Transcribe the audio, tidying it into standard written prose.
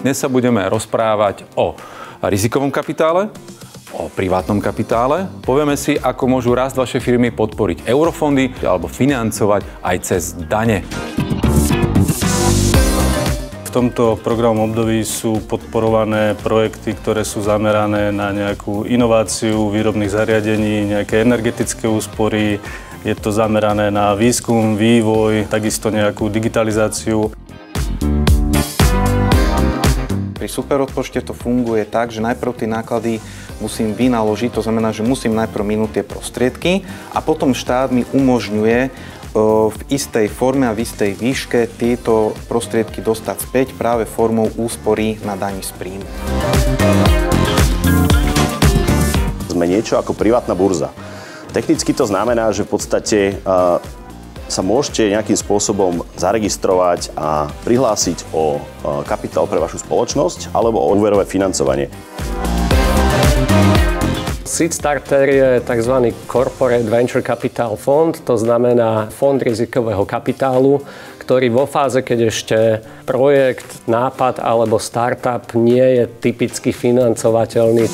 Dnes sa budeme rozprávať o rizikovom kapitále, o privátnom kapitále. Povieme si, ako môžu rásť vaše firmy podporiť eurofondy alebo financovať aj cez dane. V tomto programovom období sú podporované projekty, ktoré sú zamerané na nejakú inováciu výrobných zariadení, nejaké energetické úspory. Je to zamerané na výskum, vývoj, takisto nejakú digitalizáciu. Pri superodpočte to funguje tak, že najprv tie náklady musím vynaložiť, to znamená, že musím najprv minúť tie prostriedky a potom štát mi umožňuje v istej forme a v istej výške tieto prostriedky dostať späť práve formou úspory na dani z príjmu. Sme niečo ako privátna burza. Technicky to znamená, že v podstate sa môžete nejakým spôsobom zaregistrovať a prihlásiť o kapitál pre vašu spoločnosť alebo o úverové financovanie. Seed Starter je tzv. Corporate Venture Capital Fond, to znamená fond rizikového kapitálu, ktorý vo fáze, keď ešte projekt, nápad alebo startup nie je typicky financovateľný.